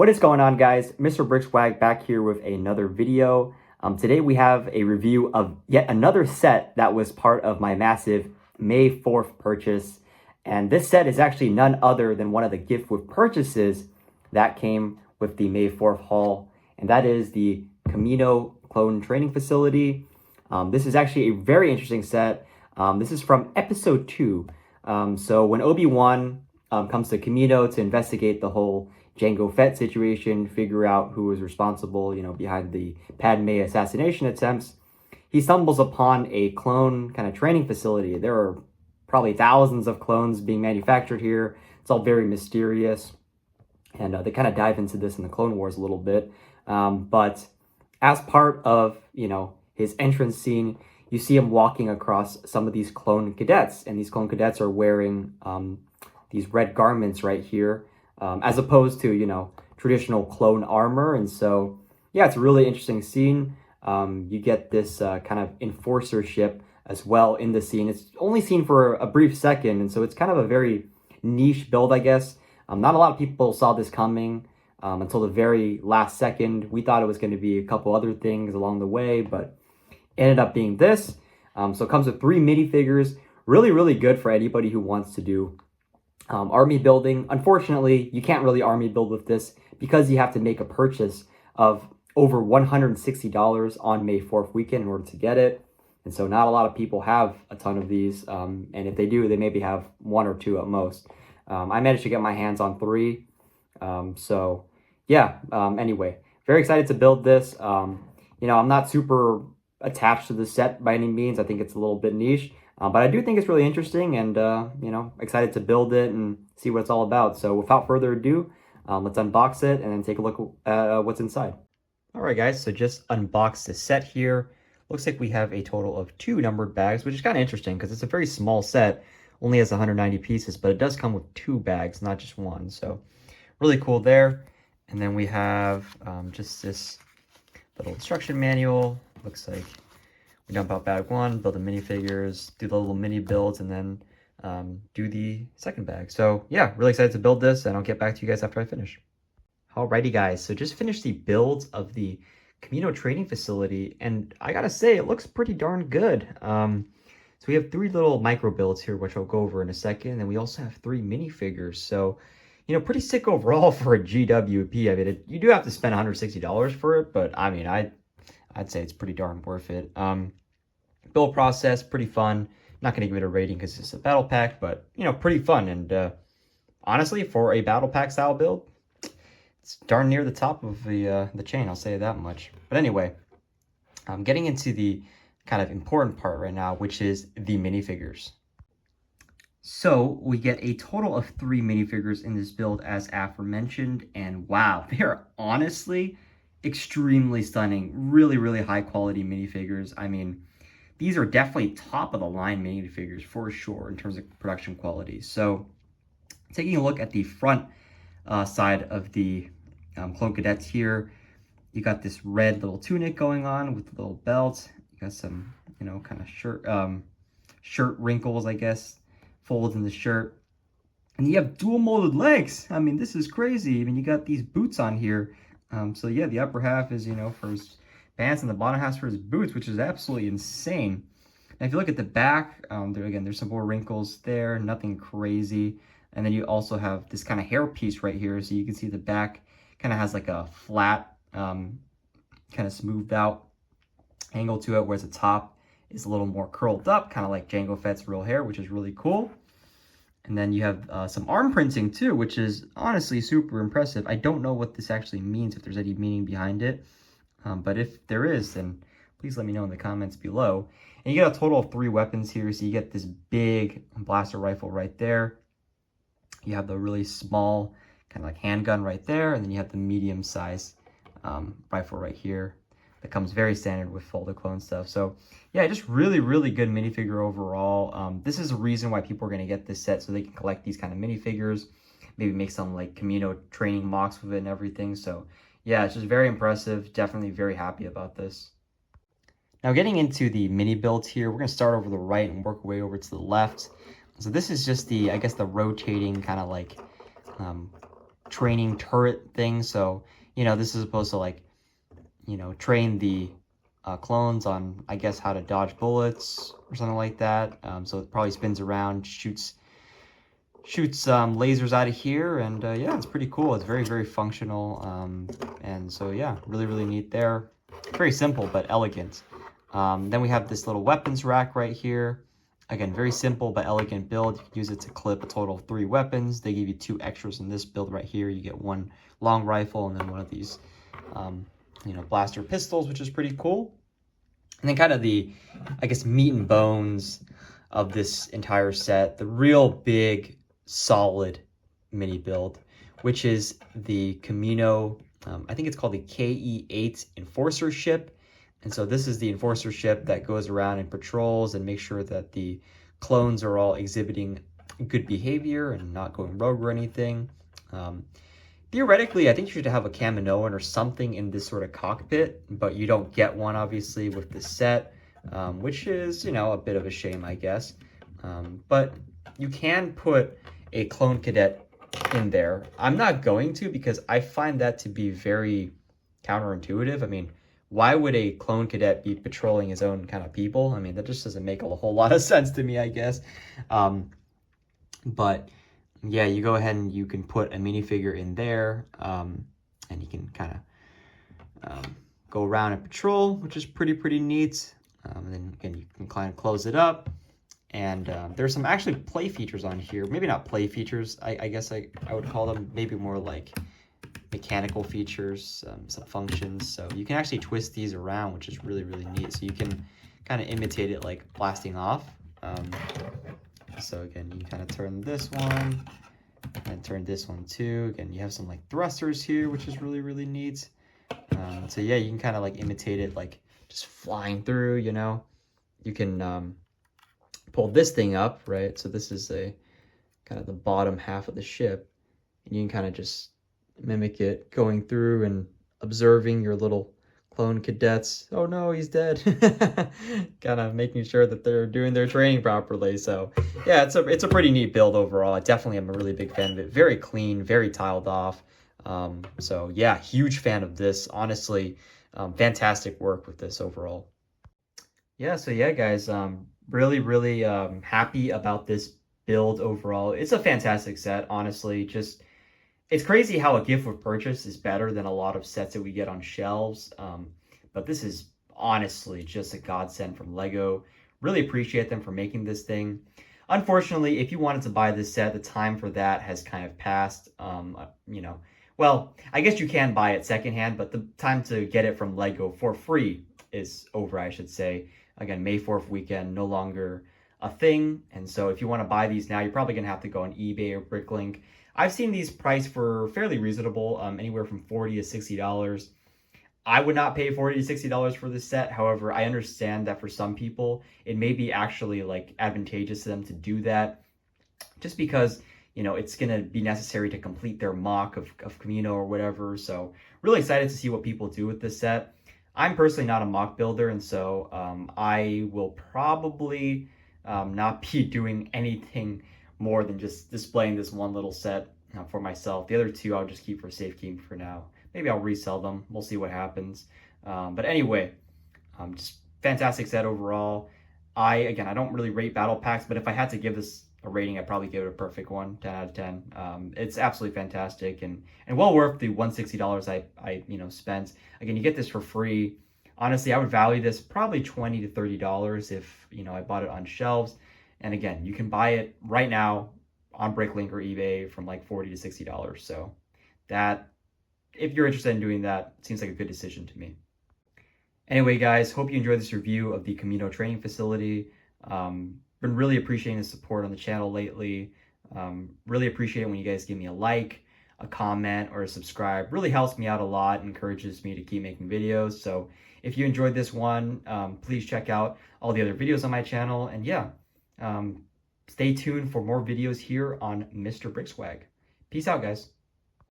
What is going on, guys? Mr. Brickswag back here with another video. Today we have a review of yet another set that was part of my massive May 4th purchase. And this set is actually none other than one of the gift with purchases that came with the May 4th haul. And that is the Kamino clone training facility. This is actually a very interesting set. This is from episode 2. So when Obi-Wan comes to Kamino to investigate the whole Jango Fett situation, figure out who was responsible, behind the Padme assassination attempts, he stumbles upon a clone kind of training facility. There are probably thousands of clones being manufactured here. It's all very mysterious, and they kind of dive into this in the Clone Wars a little bit. But as part of, his entrance scene, you see him walking across some of these clone cadets, and these clone cadets are wearing these red garments right here, as opposed to, traditional clone armor. And so, yeah, it's a really interesting scene. You get this kind of enforcer ship as well in the scene. It's only seen for a brief second, and so it's kind of a very niche build, I guess. Not a lot of people saw this coming until the very last second. We thought it was going to be a couple other things along the way, but it ended up being this. So it comes with 3 minifigures. Really, really good for anybody who wants to do army building. Unfortunately, you can't really army build with this because you have to make a purchase of over $160 on May 4th weekend in order to get it. And so not a lot of people have a ton of these. And if they do, they maybe have 1 or 2 at most. I managed to get my hands on 3. So yeah, anyway, very excited to build this. I'm not super attached to the set by any means. I think it's a little bit niche. But I do think it's really interesting, and, excited to build it and see what it's all about. So without further ado, let's unbox it and then take a look at what's inside. All right, guys, so just unbox the set here. Looks like we have a total of 2 numbered bags, which is kind of interesting because it's a very small set, only has 190 pieces, but it does come with 2 bags, not just 1. So really cool there. And then we have just this little instruction manual. Looks like we dump out bag 1, build the minifigures, do the little mini builds, and then do the second bag. So yeah, really excited to build this, and I'll get back to you guys after I finish. Alrighty, guys, so just finished the builds of the Kamino training facility, and I gotta say, it looks pretty darn good. So we have 3 little micro builds here, which I'll go over in a second, and we also have 3 minifigures. So, pretty sick overall for a GWP. I mean, you do have to spend $160 for it, but I mean, I'd say it's pretty darn worth it. Build process, pretty fun. Not going to give it a rating because it's a battle pack, but, pretty fun. And honestly, for a battle pack style build, it's darn near the top of the chain, I'll say that much. But anyway, I'm getting into the kind of important part right now, which is the minifigures. So we get a total of 3 minifigures in this build as aforementioned, and wow, they are honestly extremely stunning. Really, really high quality minifigures. I mean, these are definitely top of the line minifigures for sure in terms of production quality. So taking a look at the front side of the clone cadets here, you got this red little tunic going on with the little belt. You got some, kind of shirt wrinkles, I guess, folds in the shirt. And you have dual molded legs. I mean, this is crazy. I mean, you got these boots on here. So yeah, the upper half is, for his pants, and the bottom half for his boots, which is absolutely insane. And if you look at the back, there's some more wrinkles there, nothing crazy. And then you also have this kind of hair piece right here. So you can see the back kind of has like a flat, kind of smoothed out angle to it, whereas the top is a little more curled up, kind of like Jango Fett's real hair, which is really cool. And then you have some arm printing too, which is honestly super impressive. I don't know what this actually means, if there's any meaning behind it. But if there is, then please let me know in the comments below. And you get a total of 3 weapons here. So you get this big blaster rifle right there. You have the really small kind of like handgun right there. And then you have the medium size rifle right here. That comes very standard with folded clone stuff. So yeah, just really, really good minifigure overall. This is a reason why people are going to get this set, so they can collect these kind of minifigures. Maybe make some like Kamino training mocks with it and everything. So yeah, it's just very impressive. Definitely very happy about this. Now getting into the mini builds here, we're going to start over the right and work our way over to the left. So this is just the, I guess, the rotating kind of like training turret thing. So, you know, this is supposed to like, you know, train the clones on, I guess, how to dodge bullets or something like that. So it probably spins around, shoots lasers out of here, and yeah, it's pretty cool. It's very, very functional, and so yeah, really, really neat there. Very simple but elegant. Then we have this little weapons rack right here. Again, very simple but elegant build. You can use it to clip a total of 3 weapons. They give you 2 extras in this build right here. You get 1 long rifle and then one of these, you know, blaster pistols, which is pretty cool. And then kind of the, I guess, meat and bones of this entire set, the real big, solid mini build, which is the Kamino, I think it's called the KE-8 Enforcer ship. And so this is the Enforcer ship that goes around and patrols and makes sure that the clones are all exhibiting good behavior and not going rogue or anything. Theoretically, I think you should have a Kaminoan or something in this sort of cockpit, but you don't get one, obviously, with this set, which is, you know, a bit of a shame, I guess. But you can put a clone cadet in there. I'm not going to, because I find that to be very counterintuitive. I mean, why would a clone cadet be patrolling his own kind of people? I mean, that just doesn't make a whole lot of sense to me, I guess. But yeah, you go ahead and you can put a minifigure in there, and you can kind of go around and patrol, which is pretty neat. And then again, you can kind of close it up. And there's some actually play features on here. Maybe not play features, I guess I would call them, maybe more like mechanical features, some functions. So you can actually twist these around, which is really neat. So you can kind of imitate it like blasting off. So again, you kind of turn this one and turn this one too. Again, you have some like thrusters here, which is really neat. So yeah, you can kind of like imitate it like just flying through, you know. You can pull this thing up, right? So this is a kind of the bottom half of the ship, and you can kind of just mimic it going through and observing your little clone cadets. Oh no, he's dead. Kind of making sure that they're doing their training properly. So yeah, it's a pretty neat build overall. I definitely am a really big fan of it. Very clean, very tiled off. So yeah, huge fan of this. Honestly, fantastic work with this overall. Yeah, so yeah, guys, really happy about this build overall. It's a fantastic set, honestly. Just, it's crazy how a gift with purchase is better than a lot of sets that we get on shelves. But this is honestly just a godsend from LEGO. Really appreciate them for making this thing. Unfortunately, if you wanted to buy this set, the time for that has kind of passed. You know, well, I guess you can buy it secondhand, but the time to get it from LEGO for free is over, I should say. Again, May 4th weekend, no longer a thing. And so if you want to buy these now, you're probably going to have to go on eBay or Bricklink. I've seen these priced for fairly reasonable, anywhere from $40 to $60. I would not pay $40 to $60 for this set. However, I understand that for some people, it may be actually like advantageous to them to do that, just because, you know, it's going to be necessary to complete their mock of Kamino or whatever. So really excited to see what people do with this set. I'm personally not a mock builder, and so I will probably not be doing anything more than just displaying this one little set for myself. The other two I'll just keep for safekeeping for now. Maybe I'll resell them. We'll see what happens. But anyway, just fantastic set overall. I don't really rate battle packs, but if I had to give this a rating, I'd probably give it a perfect one, 10 out of 10. It's absolutely fantastic and well worth the $160 I spent. Again, you get this for free. Honestly, I would value this probably $20 to $30 if I bought it on shelves. And again, you can buy it right now on Bricklink or eBay from like $40 to $60. So that, if you're interested in doing that, seems like a good decision to me. Anyway, guys, hope you enjoyed this review of the Kamino training facility. Been really appreciating the support on the channel lately. Really appreciate it when you guys give me a like, a comment, or a subscribe. Really helps me out a lot, encourages me to keep making videos. So if you enjoyed this one, please check out all the other videos on my channel. And yeah, stay tuned for more videos here on Mr. Brickswag. Peace out, guys.